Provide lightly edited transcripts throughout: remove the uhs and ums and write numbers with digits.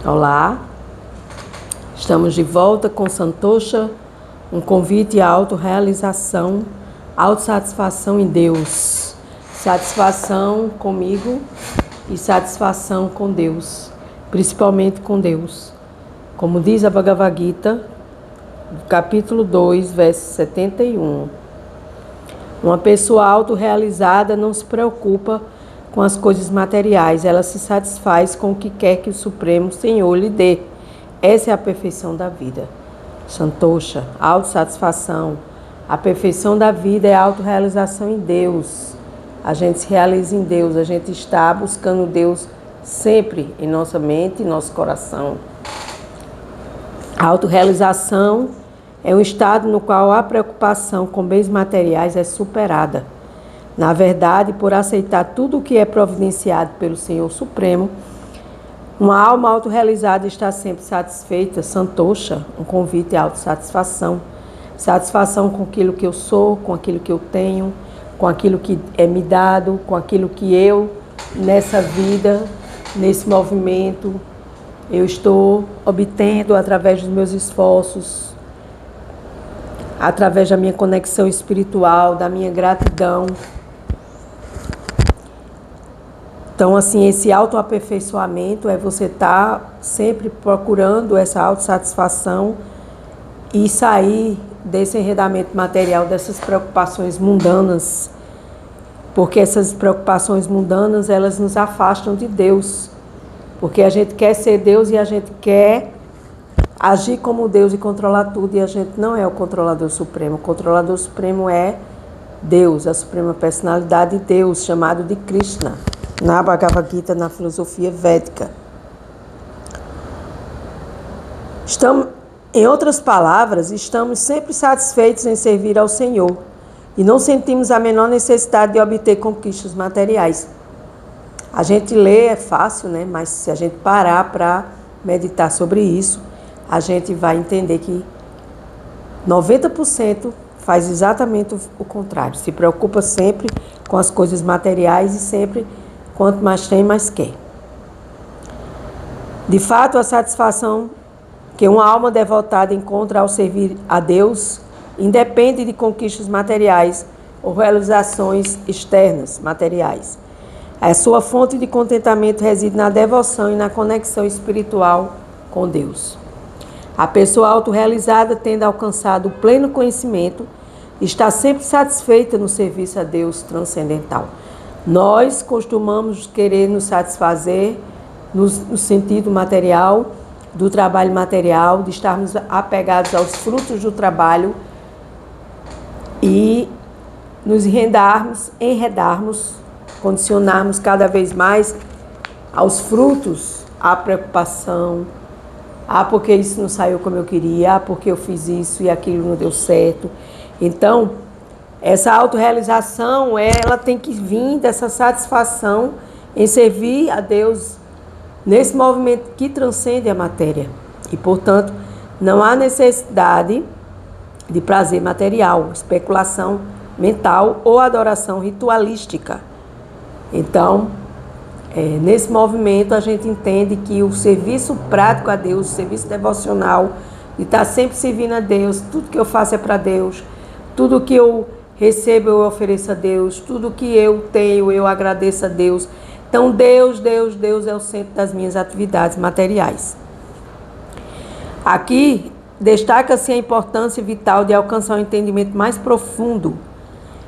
Olá, estamos de volta com Santosha, um convite à autorrealização, autossatisfação em Deus, satisfação comigo e satisfação com Deus, principalmente com Deus. Como diz a Bhagavad Gita, capítulo 2, verso 71. Uma pessoa autorrealizada não se preocupa com as coisas materiais, ela se satisfaz com o que quer que o Supremo Senhor lhe dê. Essa é a perfeição da vida. Santosha, autossatisfação. A perfeição da vida é a autorrealização em Deus. A gente se realiza em Deus, a gente está buscando Deus sempre em nossa mente e nosso coração. A autorrealização é um estado no qual a preocupação com bens materiais é superada. Na verdade, por aceitar tudo o que é providenciado pelo Senhor Supremo, uma alma autorrealizada está sempre satisfeita. Santosha, um convite à autossatisfação. Satisfação com aquilo que eu sou, com aquilo que eu tenho, com aquilo que é me dado, com aquilo que eu, nessa vida, nesse movimento, eu estou obtendo através dos meus esforços, através da minha conexão espiritual, da minha gratidão. Então, assim, esse autoaperfeiçoamento é você estar sempre procurando essa autossatisfação e sair desse enredamento material, dessas preocupações mundanas, porque essas preocupações mundanas, elas nos afastam de Deus, porque a gente quer ser Deus e a gente quer agir como Deus e controlar tudo, e a gente não é o controlador supremo. O controlador supremo é Deus, a suprema personalidade de Deus, chamado de Krishna, na Bhagavad Gita, na filosofia védica. Em outras palavras, estamos sempre satisfeitos em servir ao Senhor e não sentimos a menor necessidade de obter conquistas materiais. A gente lê, é fácil, né? Mas se a gente parar para meditar sobre isso, a gente vai entender que 90% faz exatamente o contrário. Se preocupa sempre com as coisas materiais e sempre, quanto mais tem, mais quer. De fato, a satisfação que uma alma devotada encontra ao servir a Deus independe de conquistas materiais ou realizações externas materiais. A sua fonte de contentamento reside na devoção e na conexão espiritual com Deus. A pessoa autorrealizada, tendo alcançado o pleno conhecimento, está sempre satisfeita no serviço a Deus transcendental. Nós costumamos querer nos satisfazer no sentido material, do trabalho material, de estarmos apegados aos frutos do trabalho e nos enredarmos, condicionarmos cada vez mais aos frutos, à preocupação, porque isso não saiu como eu queria, porque eu fiz isso e aquilo não deu certo. Então, essa autorrealização, ela tem que vir dessa satisfação em servir a Deus nesse movimento que transcende a matéria. E, portanto, não há necessidade de prazer material, especulação mental ou adoração ritualística. Então, nesse movimento a gente entende que o serviço prático a Deus, o serviço devocional, de estar sempre servindo a Deus, tudo que eu faço é para Deus, tudo que eu recebo eu ofereço a Deus, tudo que eu tenho eu agradeço a Deus. Então Deus é o centro das minhas atividades materiais. Aqui destaca-se a importância vital de alcançar um entendimento mais profundo,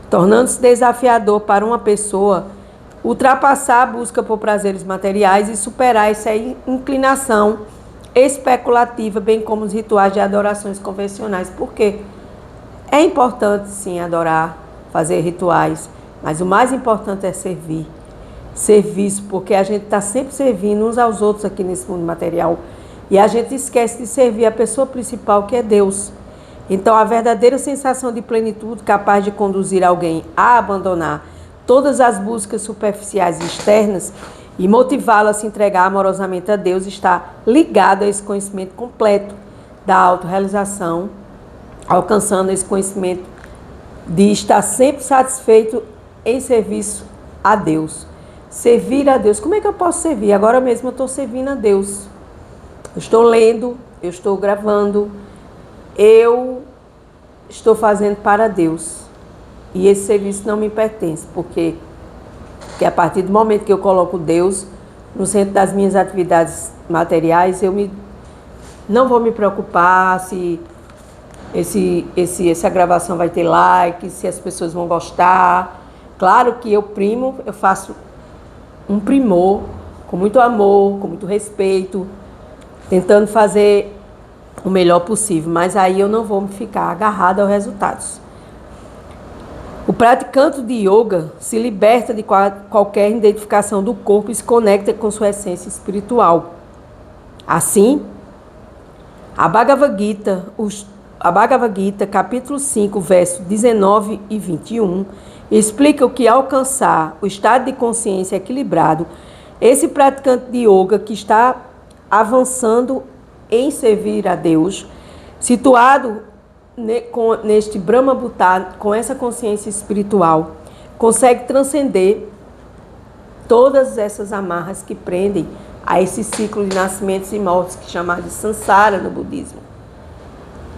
tornando-se desafiador para uma pessoa ultrapassar a busca por prazeres materiais e superar essa inclinação especulativa, bem como os rituais de adorações convencionais. Por quê? É importante, sim, adorar, fazer rituais, mas o mais importante é servir. Serviço, porque a gente está sempre servindo uns aos outros aqui nesse mundo material e a gente esquece de servir a pessoa principal, que é Deus. Então, a verdadeira sensação de plenitude capaz de conduzir alguém a abandonar todas as buscas superficiais e externas e motivá-lo a se entregar amorosamente a Deus está ligado a esse conhecimento completo da autorrealização, alcançando esse conhecimento de estar sempre satisfeito em serviço a Deus. Servir a Deus. Como é que eu posso servir? Agora mesmo eu estou servindo a Deus. Eu estou lendo, eu estou gravando, eu estou fazendo para Deus. E esse serviço não me pertence, porque a partir do momento que eu coloco Deus no centro das minhas atividades materiais, não vou me preocupar se essa gravação vai ter like, se as pessoas vão gostar. Claro que eu faço um primor, com muito amor, com muito respeito, tentando fazer o melhor possível, mas aí eu não vou ficar agarrada aos resultados. O praticante de yoga se liberta de qualquer identificação do corpo e se conecta com sua essência espiritual. Assim, a Bhagavad Gita, capítulo 5, versos 19 e 21, explica o que alcançar o estado de consciência equilibrado, esse praticante de yoga que está avançando em servir a Deus, situado neste Brahma Bhutan, com essa consciência espiritual, consegue transcender todas essas amarras que prendem a esse ciclo de nascimentos e mortes, que é chamado de Sansara no budismo.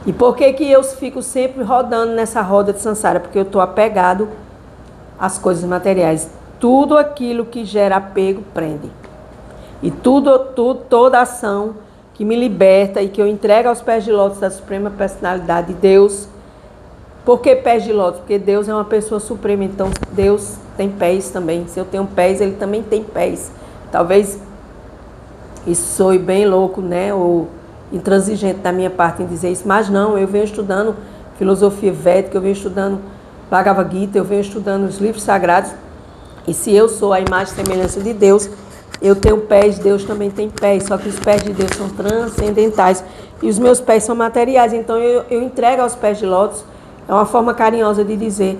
E por que eu fico sempre rodando nessa roda de Sansara? Porque eu estou apegado às coisas materiais. Tudo aquilo que gera apego prende. E toda ação que me liberta e que eu entrego aos pés de lótus da Suprema Personalidade de Deus. Por que pés de lótus? Porque Deus é uma pessoa suprema, então Deus tem pés também. Se eu tenho pés, Ele também tem pés. Talvez isso soe bem louco, né? Ou intransigente da minha parte em dizer isso, mas não, eu venho estudando filosofia védica, eu venho estudando Bhagavad Gita, eu venho estudando os livros sagrados, e se eu sou a imagem e semelhança de Deus, eu tenho pés, Deus também tem pés, só que os pés de Deus são transcendentais e os meus pés são materiais, então eu entrego aos pés de lótus, é uma forma carinhosa de dizer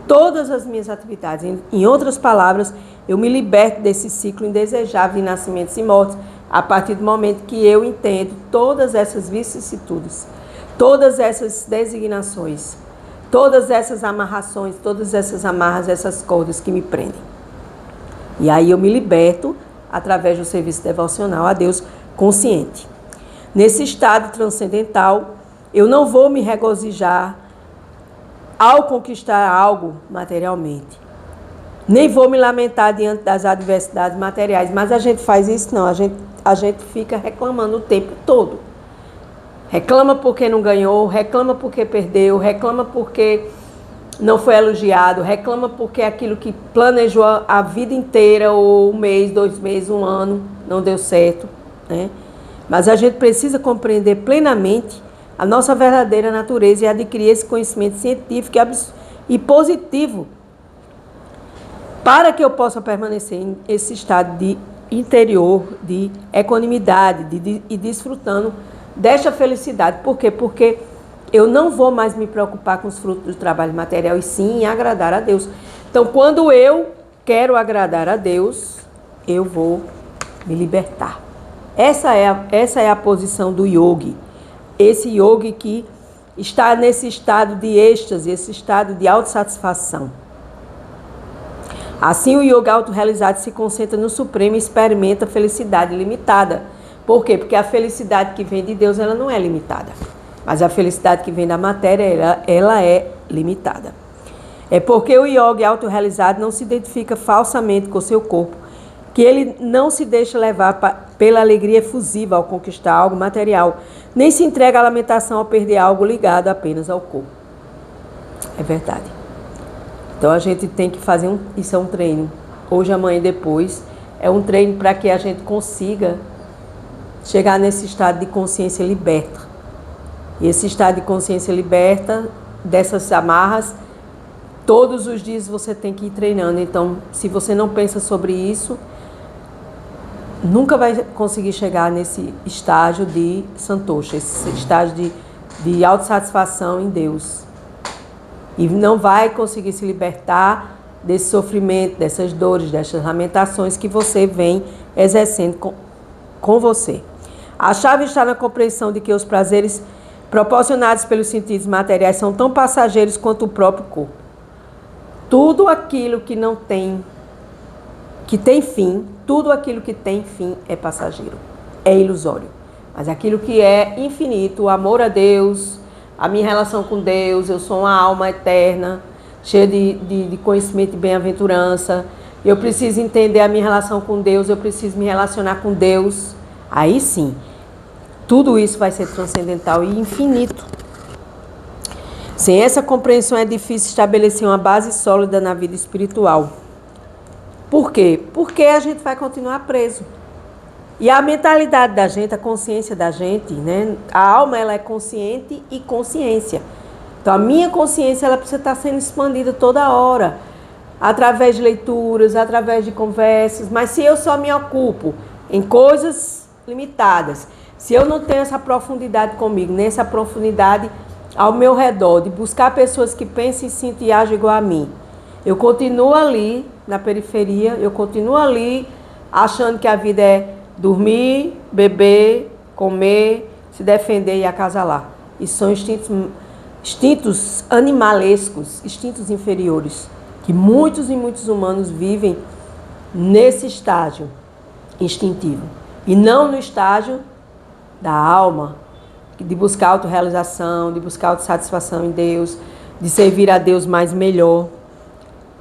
todas as minhas atividades. Em outras palavras, eu me liberto desse ciclo indesejável de nascimentos e mortes a partir do momento que eu entendo todas essas vicissitudes, todas essas designações, todas essas amarrações, todas essas amarras, essas cordas que me prendem. E aí eu me liberto através do serviço devocional a Deus consciente. Nesse estado transcendental, eu não vou me regozijar ao conquistar algo materialmente. Nem vou me lamentar diante das adversidades materiais, mas a gente faz isso não, a gente fica reclamando o tempo todo. Reclama porque não ganhou, reclama porque perdeu, reclama porque não foi elogiado, reclama porque aquilo que planejou a vida inteira, ou um mês, 2 meses, 1 ano, não deu certo, né? Mas a gente precisa compreender plenamente a nossa verdadeira natureza e adquirir esse conhecimento científico e positivo para que eu possa permanecer em esse estado de interior, de equanimidade e desfrutando desta felicidade. Por quê? Porque eu não vou mais me preocupar com os frutos do trabalho material, e sim em agradar a Deus. Então, quando eu quero agradar a Deus, eu vou me libertar. Essa é a posição do yogi. Esse yogi que está nesse estado de êxtase, esse estado de autossatisfação. Assim, o yoga autorrealizado se concentra no Supremo e experimenta felicidade ilimitada. Por quê? Porque a felicidade que vem de Deus, ela não é limitada. Mas a felicidade que vem da matéria, ela é limitada. É porque o yoga autorrealizado não se identifica falsamente com o seu corpo, que ele não se deixa levar pela alegria efusiva ao conquistar algo material, nem se entrega à lamentação ao perder algo ligado apenas ao corpo. É verdade. Então a gente tem que fazer isso é um treino. Hoje, amanhã e depois. É um treino para que a gente consiga chegar nesse estado de consciência liberta. E esse estado de consciência liberta dessas amarras, todos os dias você tem que ir treinando. Então, se você não pensa sobre isso, nunca vai conseguir chegar nesse estágio de santosha, esse estágio de autossatisfação em Deus. E não vai conseguir se libertar desse sofrimento, dessas dores, dessas lamentações que você vem exercendo com você. A chave está na compreensão de que os prazeres proporcionados pelos sentidos materiais são tão passageiros quanto o próprio corpo. Tudo aquilo que tem fim, tudo aquilo que tem fim é passageiro, é ilusório. Mas aquilo que é infinito, o amor a Deus, a minha relação com Deus, eu sou uma alma eterna, cheia de conhecimento e bem-aventurança. Eu preciso entender a minha relação com Deus, eu preciso me relacionar com Deus. Aí sim, tudo isso vai ser transcendental e infinito. Sem essa compreensão é difícil estabelecer uma base sólida na vida espiritual. Por quê? Porque a gente vai continuar preso. E a mentalidade da gente, a consciência da gente, né? A alma, ela é consciente e consciência. Então, a minha consciência, ela precisa estar sendo expandida toda hora, através de leituras, através de conversas. Mas se eu só me ocupo em coisas limitadas, se eu não tenho essa profundidade comigo, nessa profundidade ao meu redor, de buscar pessoas que pensem, sintam e agem igual a mim, eu continuo ali na periferia, eu continuo ali achando que a vida é dormir, beber, comer, se defender e acasalar. Isso são instintos animalescos, instintos inferiores, que muitos e muitos humanos vivem nesse estágio instintivo. E não no estágio da alma, de buscar autorrealização, de buscar autossatisfação em Deus, de servir a Deus mais melhor.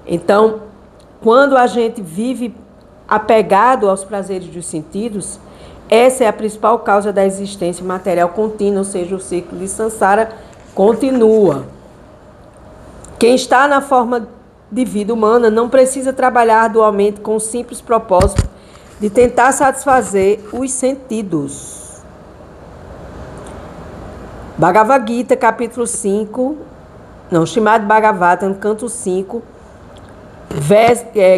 Então, quando a gente vive apegado aos prazeres dos sentidos, essa é a principal causa da existência material contínua, ou seja, o ciclo de Sansara continua. Quem está na forma de vida humana não precisa trabalhar arduamente com o simples propósito de tentar satisfazer os sentidos. Bhagavad Gita, capítulo 5, chamado Bhagavatam, canto 5,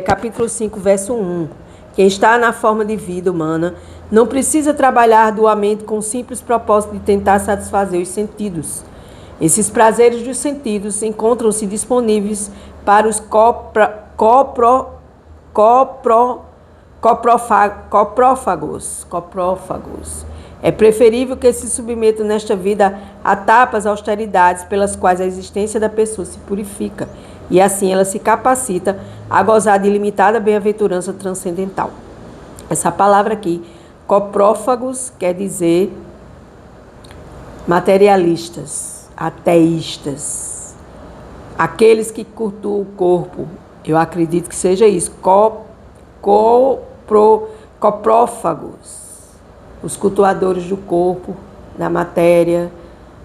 capítulo 5, verso 1. Quem está na forma de vida humana não precisa trabalhar arduamente com o simples propósito de tentar satisfazer os sentidos. Esses prazeres dos sentidos encontram-se disponíveis para os coprófagos. É preferível que se submetam nesta vida a tapas austeridades pelas quais a existência da pessoa se purifica e assim ela se capacita a gozar de ilimitada bem-aventurança transcendental. Essa palavra aqui, coprófagos, quer dizer materialistas, ateístas, aqueles que cultuam o corpo. Eu acredito que seja isso, coprófagos, os cultuadores do corpo, da matéria,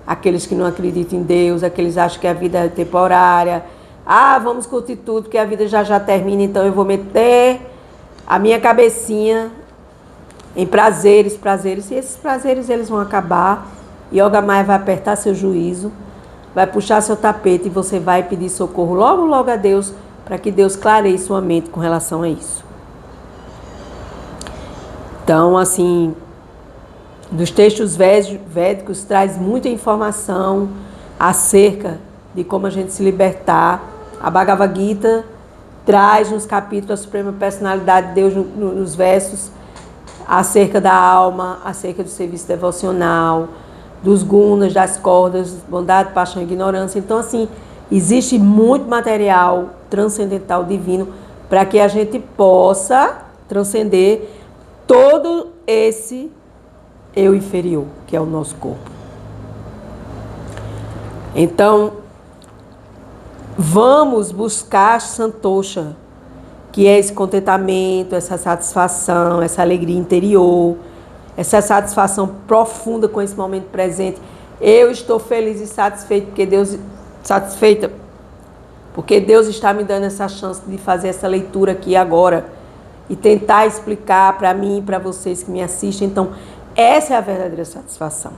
aqueles que não acreditam em Deus, aqueles que acham que a vida é temporária. Vamos curtir tudo, que a vida já termina, então eu vou meter a minha cabecinha em prazeres, e esses prazeres eles vão acabar, e Yoga Maya vai apertar seu juízo, vai puxar seu tapete e você vai pedir socorro logo a Deus, para que Deus clareie sua mente com relação a isso. Então, assim, dos textos védicos traz muita informação acerca de como a gente se libertar. A Bhagavad Gita traz nos capítulos a Suprema Personalidade de Deus, nos versos, acerca da alma, acerca do serviço devocional, dos gunas, das cordas, bondade, paixão e ignorância. Então, assim, existe muito material transcendental divino para que a gente possa transcender todo esse eu inferior, que é o nosso corpo. Então, vamos buscar Santosha, que é esse contentamento, essa satisfação, essa alegria interior, essa satisfação profunda com esse momento presente. Eu estou feliz e satisfeita porque Deus está me dando essa chance de fazer essa leitura aqui agora e tentar explicar para mim e para vocês que me assistem. Então, essa é a verdadeira satisfação.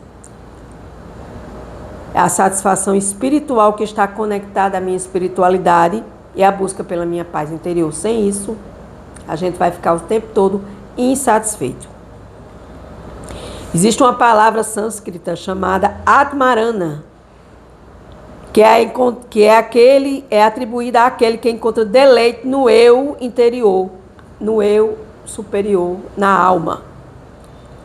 É a satisfação espiritual que está conectada à minha espiritualidade e à busca pela minha paz interior. Sem isso, a gente vai ficar o tempo todo insatisfeito. Existe uma palavra sânscrita chamada Atmarana, que é atribuída àquele que encontra deleite no eu interior, no eu superior, na alma.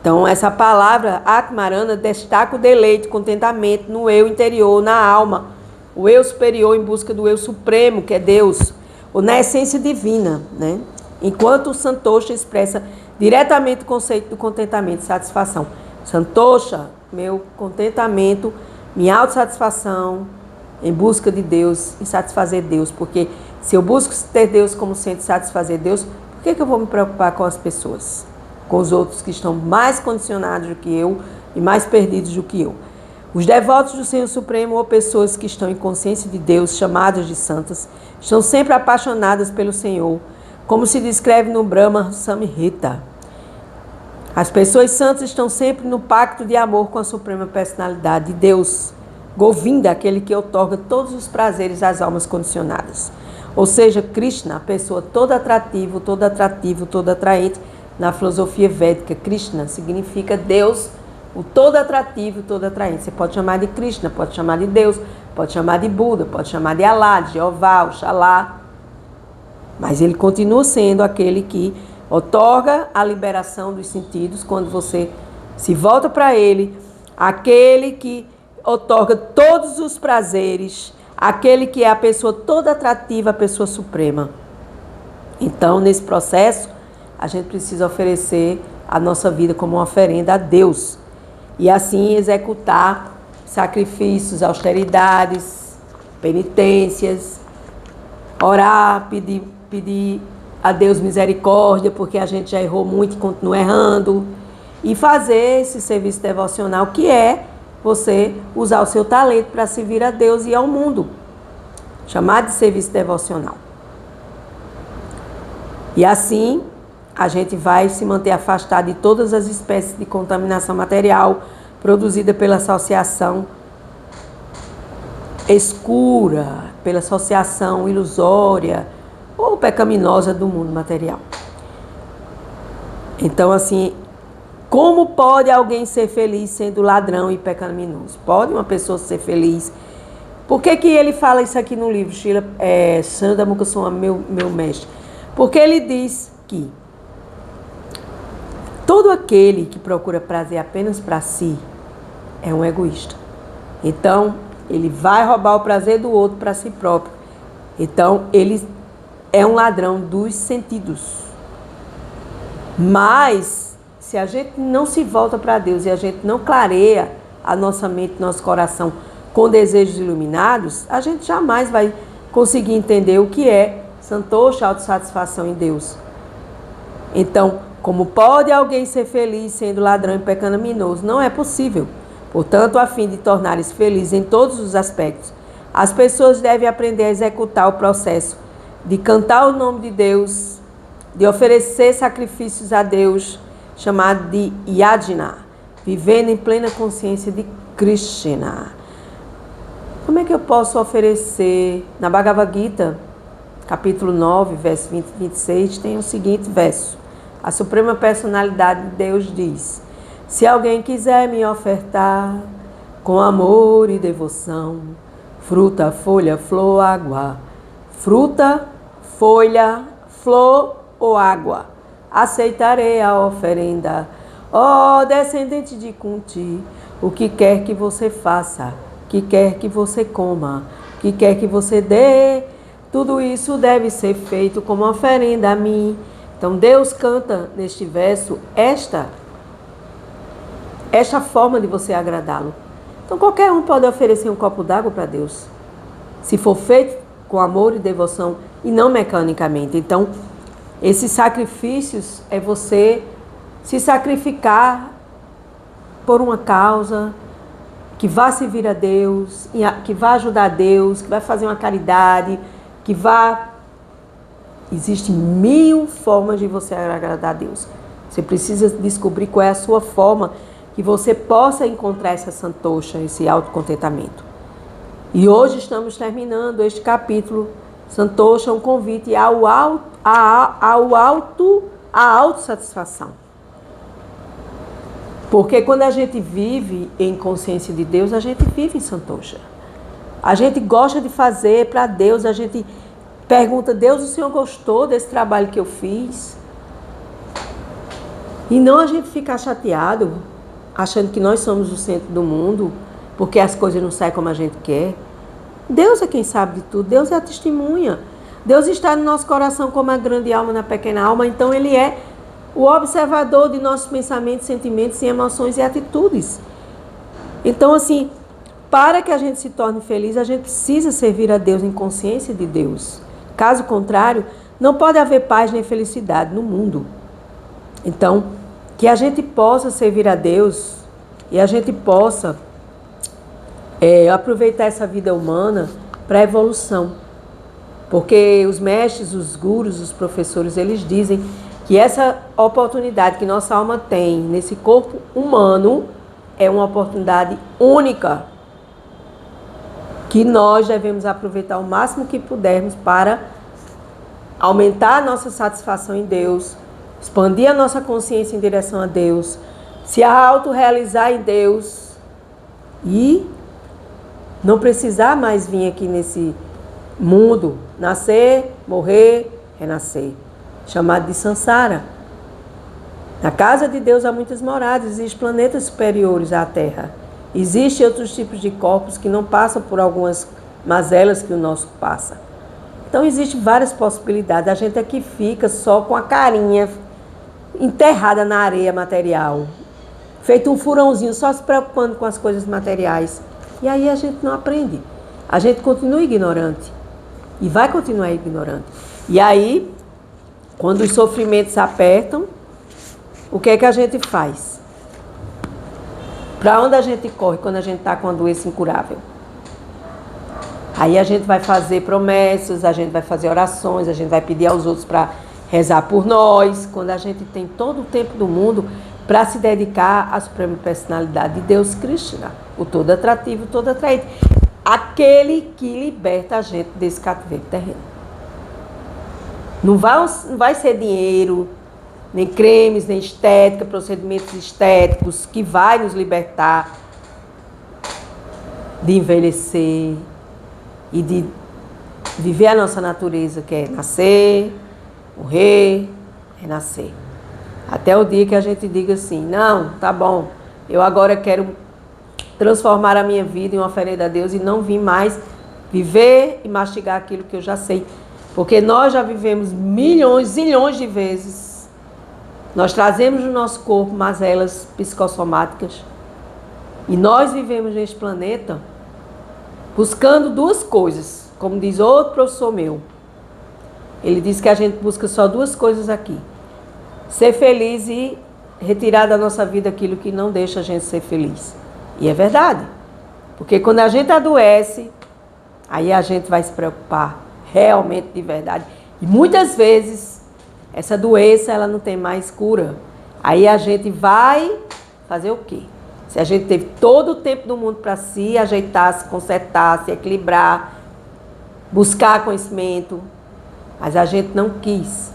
Então, essa palavra Atmarana destaca o deleite, o contentamento no eu interior, na alma, o eu superior em busca do eu supremo, que é Deus, ou na essência divina, Enquanto o Santosha expressa diretamente o conceito do contentamento e satisfação. Santosha, meu contentamento, minha autossatisfação em busca de Deus, em satisfazer Deus. Porque se eu busco ter Deus como centro, satisfazer Deus, por que eu vou me preocupar com as pessoas? Com os outros que estão mais condicionados do que eu e mais perdidos do que eu. Os devotos do Senhor Supremo ou pessoas que estão em consciência de Deus, chamadas de santas, estão sempre apaixonadas pelo Senhor, como se descreve no Brahma Samhita. As pessoas santas estão sempre no pacto de amor com a Suprema Personalidade de Deus, Govinda, aquele que outorga todos os prazeres às almas condicionadas. Ou seja, Krishna, a pessoa todo atrativo, todo atraente. Na filosofia védica, Krishna significa Deus, o todo atrativo, todo atraente. Você pode chamar de Krishna, pode chamar de Deus, pode chamar de Buda, pode chamar de Alá, de Jeová, Oxalá. Mas ele continua sendo aquele que outorga a liberação dos sentidos quando você se volta para ele, aquele que outorga todos os prazeres, aquele que é a pessoa toda atrativa, a pessoa suprema. Então, nesse processo, a gente precisa oferecer a nossa vida como uma oferenda a Deus. E assim executar sacrifícios, austeridades, penitências, orar, pedir a Deus misericórdia, porque a gente já errou muito e continua errando. E fazer esse serviço devocional, que é você usar o seu talento para servir a Deus e ao mundo. Chamar de serviço devocional. E assim, a gente vai se manter afastado de todas as espécies de contaminação material produzida pela associação escura, pela associação ilusória ou pecaminosa do mundo material. Então, assim, como pode alguém ser feliz sendo ladrão e pecaminoso? Pode uma pessoa ser feliz? Por que ele fala isso aqui no livro, Sananda Mukaswami, meu mestre? Porque ele diz que todo aquele que procura prazer apenas para si é um egoísta. Então, ele vai roubar o prazer do outro para si próprio. Então, ele é um ladrão dos sentidos. Mas, se a gente não se volta para Deus e a gente não clareia a nossa mente, nosso coração com desejos iluminados, a gente jamais vai conseguir entender o que é santosha, autossatisfação em Deus. Então, como pode alguém ser feliz sendo ladrão e pecaminoso? Não é possível. Portanto, a fim de tornar-se feliz em todos os aspectos, as pessoas devem aprender a executar o processo de cantar o nome de Deus, de oferecer sacrifícios a Deus, chamado de yajna, vivendo em plena consciência de Krishna. Como é que eu posso oferecer? Na Bhagavad Gita, capítulo 9, verso 20 e 26, tem o seguinte verso. A Suprema Personalidade de Deus diz: se alguém quiser me ofertar com amor e devoção, fruta, folha, flor, água, fruta, folha, flor ou água, aceitarei a oferenda. Ó descendente de Kunti, o que quer que você faça, que quer que você coma, que quer que você dê, tudo isso deve ser feito como oferenda a mim. Então Deus canta neste verso esta forma de você agradá-lo. Então qualquer um pode oferecer um copo d'água para Deus, se for feito com amor e devoção e não mecanicamente. Então esses sacrifícios é você se sacrificar por uma causa que vá servir a Deus, que vá ajudar a Deus, que vai fazer uma caridade, que vá... Existem 1000 formas de você agradar a Deus. Você precisa descobrir qual é a sua forma que você possa encontrar essa santosha, esse autocontentamento. E hoje estamos terminando este capítulo. Santosha, um convite à autossatisfação. Porque quando a gente vive em consciência de Deus, a gente vive em santosha. A gente gosta de fazer para Deus, a gente pergunta: Deus, o Senhor gostou desse trabalho que eu fiz? E não a gente ficar chateado, achando que nós somos o centro do mundo, porque as coisas não saem como a gente quer. Deus é quem sabe de tudo, Deus é a testemunha. Deus está no nosso coração como a grande alma na pequena alma, então Ele é o observador de nossos pensamentos, sentimentos, emoções e atitudes. Então, assim, para que a gente se torne feliz, a gente precisa servir a Deus em consciência de Deus. Caso contrário, não pode haver paz nem felicidade no mundo. Então, que a gente possa servir a Deus e a gente possa aproveitar essa vida humana para a evolução. Porque os mestres, os gurus, os professores, eles dizem que essa oportunidade que nossa alma tem nesse corpo humano é uma oportunidade única, que nós devemos aproveitar o máximo que pudermos para aumentar a nossa satisfação em Deus, expandir a nossa consciência em direção a Deus, se autorrealizar em Deus e não precisar mais vir aqui nesse mundo, nascer, morrer, renascer, chamado de Sansara. Na casa de Deus há muitas moradas, existem planetas superiores à Terra. Existem outros tipos de corpos que não passam por algumas mazelas que o nosso passa. Então existem várias possibilidades. A gente aqui fica só com a carinha enterrada na areia material, feito um furãozinho, só se preocupando com as coisas materiais. E aí a gente não aprende. A gente continua ignorante. E vai continuar ignorante. E aí, quando os sofrimentos apertam, o que é que a gente faz? Para onde a gente corre quando a gente está com uma doença incurável? Aí a gente vai fazer promessas, a gente vai fazer orações, a gente vai pedir aos outros para rezar por nós, quando a gente tem todo o tempo do mundo para se dedicar à Suprema Personalidade de Deus, Krishna, o todo atrativo, o todo atraente. Aquele que liberta a gente desse cativeiro terreno. Não vai ser dinheiro, nem cremes, nem estética, procedimentos estéticos, que vai nos libertar de envelhecer e de viver a nossa natureza, que é nascer, morrer, renascer. Até o dia que a gente diga assim, não, tá bom, eu agora quero transformar a minha vida em uma oferenda a Deus e não vim mais viver e mastigar aquilo que eu já sei. Porque nós já vivemos milhões, zilhões de vezes. Nós trazemos no nosso corpo mazelas psicossomáticas. E nós vivemos neste planeta buscando duas coisas. Como diz outro professor meu. Ele diz que a gente busca só duas coisas aqui. Ser feliz e retirar da nossa vida aquilo que não deixa a gente ser feliz. E é verdade. Porque quando a gente adoece, aí a gente vai se preocupar realmente de verdade. E muitas vezes, essa doença ela não tem mais cura. Aí a gente vai fazer o quê? Se a gente teve todo o tempo do mundo para se ajeitar, se consertar, se equilibrar, buscar conhecimento, mas a gente não quis.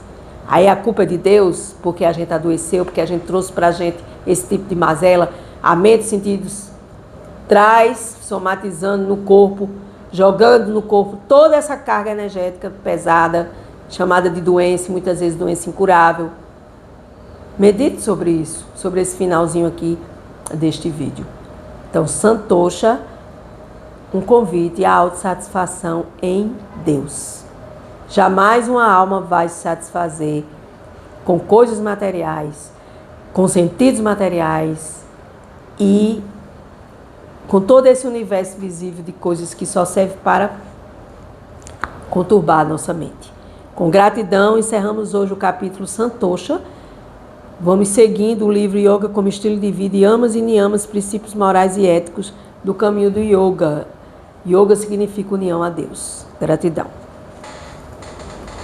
Aí a culpa é de Deus, porque a gente adoeceu, porque a gente trouxe para a gente esse tipo de mazela, a mente e sentidos traz, somatizando no corpo, jogando no corpo toda essa carga energética pesada, chamada de doença, muitas vezes doença incurável. Medite sobre isso, sobre esse finalzinho aqui deste vídeo. Então, Santosha, um convite à autossatisfação em Deus. Jamais uma alma vai se satisfazer com coisas materiais, com sentidos materiais e com todo esse universo visível de coisas que só serve para conturbar a nossa mente. Com gratidão, encerramos hoje o capítulo Santosha. Vamos seguindo o livro Yoga como estilo de vida, yamas e niyamas, princípios morais e éticos do caminho do yoga. Yoga significa união a Deus. Gratidão.